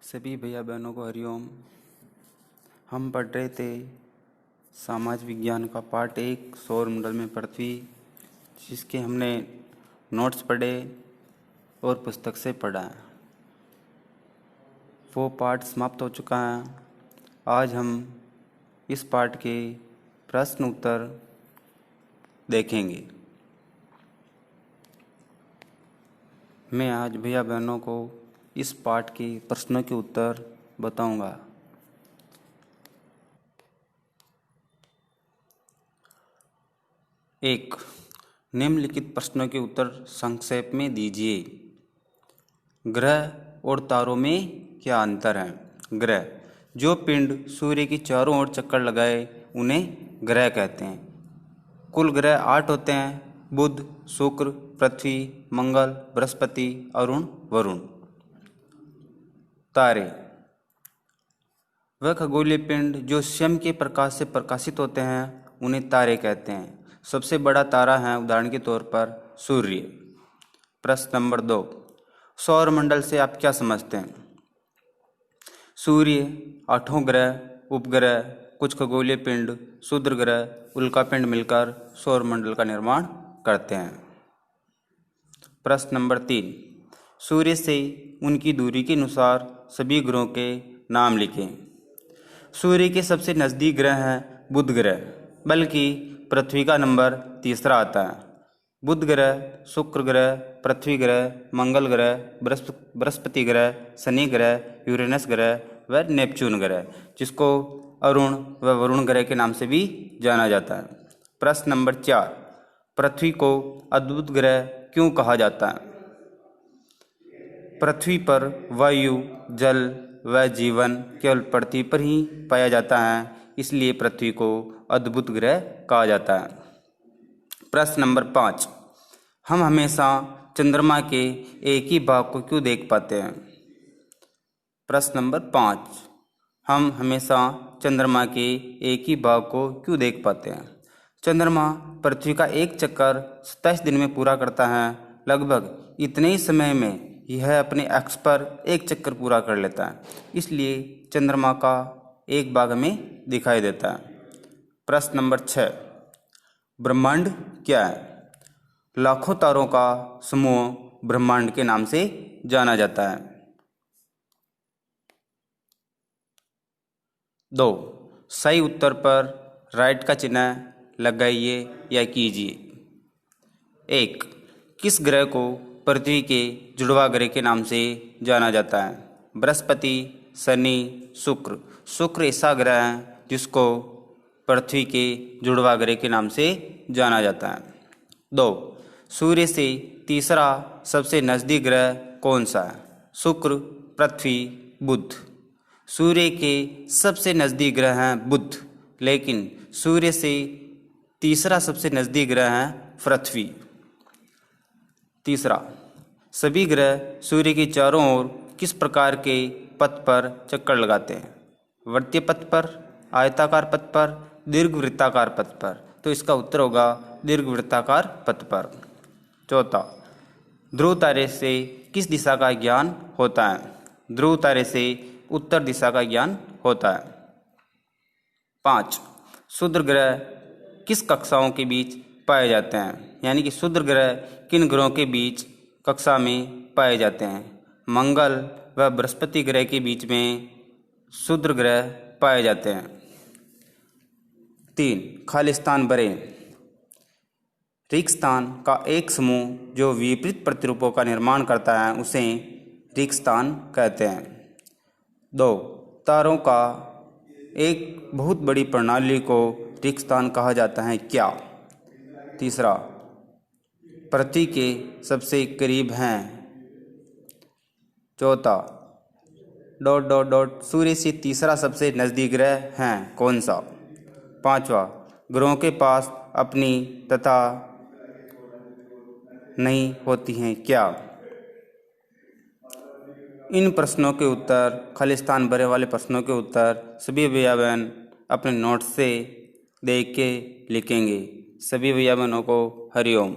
सभी भैया बहनों को हरिओम। हम पढ़ रहे थे समाज विज्ञान का पार्ट 1 सौरमंडल में पृथ्वी, जिसके हमने नोट्स पढ़े और पुस्तक से पढ़ा है। वो पार्ट समाप्त हो चुका है। आज हम इस पार्ट के प्रश्न उत्तर देखेंगे। मैं आज भैया बहनों को इस पाठ के प्रश्नों के उत्तर बताऊंगा। एक, निम्नलिखित प्रश्नों के उत्तर संक्षेप में दीजिए। ग्रह और तारों में क्या अंतर है? ग्रह, जो पिंड सूर्य की चारों ओर चक्कर लगाए उन्हें ग्रह कहते हैं। कुल ग्रह 8 होते हैं: बुध, शुक्र, पृथ्वी, मंगल, बृहस्पति, अरुण, वरुण। तारे, वह खगोलीय पिंड जो स्वयं के प्रकाश से प्रकाशित होते हैं उन्हें तारे कहते हैं। सबसे बड़ा तारा है उदाहरण के तौर पर सूर्य। प्रश्न नंबर 2, सौरमंडल से आप क्या समझते हैं? सूर्य, 8 ग्रह, उपग्रह, कुछ खगोलीय पिंड, क्षुद्र ग्रह, उल्कापिंड मिलकर सौरमंडल का निर्माण करते हैं। प्रश्न नंबर 3, सूर्य से उनकी दूरी के अनुसार सभी ग्रहों के नाम लिखें। सूर्य के सबसे नज़दीक ग्रह हैं बुध ग्रह, बल्कि पृथ्वी का नंबर तीसरा आता है। बुध ग्रह, शुक्र ग्रह, पृथ्वी ग्रह, मंगल ग्रह, बृहस्पति ग्रह, शनि ग्रह, यूरेनस ग्रह व नेपच्यून ग्रह, जिसको अरुण व वरुण ग्रह के नाम से भी जाना जाता है। प्रश्न नंबर 4, पृथ्वी को अद्भुत ग्रह क्यों कहा जाता है? पृथ्वी पर वायु, जल व जीवन केवल पृथ्वी पर ही पाया जाता है, इसलिए पृथ्वी को अद्भुत ग्रह कहा जाता है। प्रश्न नंबर 5, हम हमेशा चंद्रमा के एक ही भाग को क्यों देख पाते हैं? प्रश्न नंबर 5, हम हमेशा चंद्रमा के एक ही भाग को क्यों देख पाते हैं? चंद्रमा पृथ्वी का एक चक्कर 27 दिन में पूरा करता है। लगभग इतने ही समय में यह अपने अक्ष पर एक चक्कर पूरा कर लेता है, इसलिए चंद्रमा का एक भाग हमें दिखाई देता है। प्रश्न नंबर 6, ब्रह्मांड क्या है? लाखों तारों का समूह ब्रह्मांड के नाम से जाना जाता है। 2, सही उत्तर पर राइट का चिन्ह लगाइए या कीजिए। 1, किस ग्रह को पृथ्वी के जुड़वा ग्रह के नाम से जाना जाता है? बृहस्पति, शनि, शुक्र। शुक्र ऐसा ग्रह है जिसको पृथ्वी के जुड़वा ग्रह के नाम से जाना जाता है। 2, सूर्य से तीसरा सबसे नज़दीक ग्रह कौन सा है? शुक्र, पृथ्वी, बुध। सूर्य के सबसे नज़दीक ग्रह हैं बुध, लेकिन सूर्य से तीसरा सबसे नज़दीक ग्रह है पृथ्वी। तीसरा, सभी ग्रह सूर्य के चारों ओर किस प्रकार के पथ पर चक्कर लगाते हैं? वर्तीय पथ पर, आयताकार पथ पर, दीर्घवृत्ताकार पथ पर। तो इसका उत्तर होगा दीर्घवृत्ताकार पथ पर। चौथा, ध्रुव तारे से किस दिशा का ज्ञान होता है? ध्रुव तारे से उत्तर दिशा का ज्ञान होता है। 5, क्षुद्र ग्रह किस कक्षाओं के बीच पाए जाते हैं? यानी कि क्षुद्र ग्रह किन ग्रहों के बीच कक्षा में पाए जाते हैं? मंगल व बृहस्पति ग्रह के बीच में क्षुद्र ग्रह पाए जाते हैं। 3, खालिस्तान बरे, रिक्तस्थान का एक समूह जो विपरीत प्रतिरूपों का निर्माण करता है उसे रिक्तस्थान कहते हैं। 2, तारों का एक बहुत बड़ी प्रणाली को रिक्तस्थान कहा जाता है क्या? तीसरा, पृथ्वी के सबसे करीब हैं। चौथा, डॉट डॉट डॉट सूर्य से तीसरा सबसे नज़दीक ग्रह हैं कौन सा? 5वां, ग्रहों के पास अपनी तथा नहीं होती हैं क्या? इन प्रश्नों के उत्तर, खालिस्तान भरे वाले प्रश्नों के उत्तर सभी भैया बहन अपने नोट्स से देख के लिखेंगे। सभी भैया बहनों को हरिओम।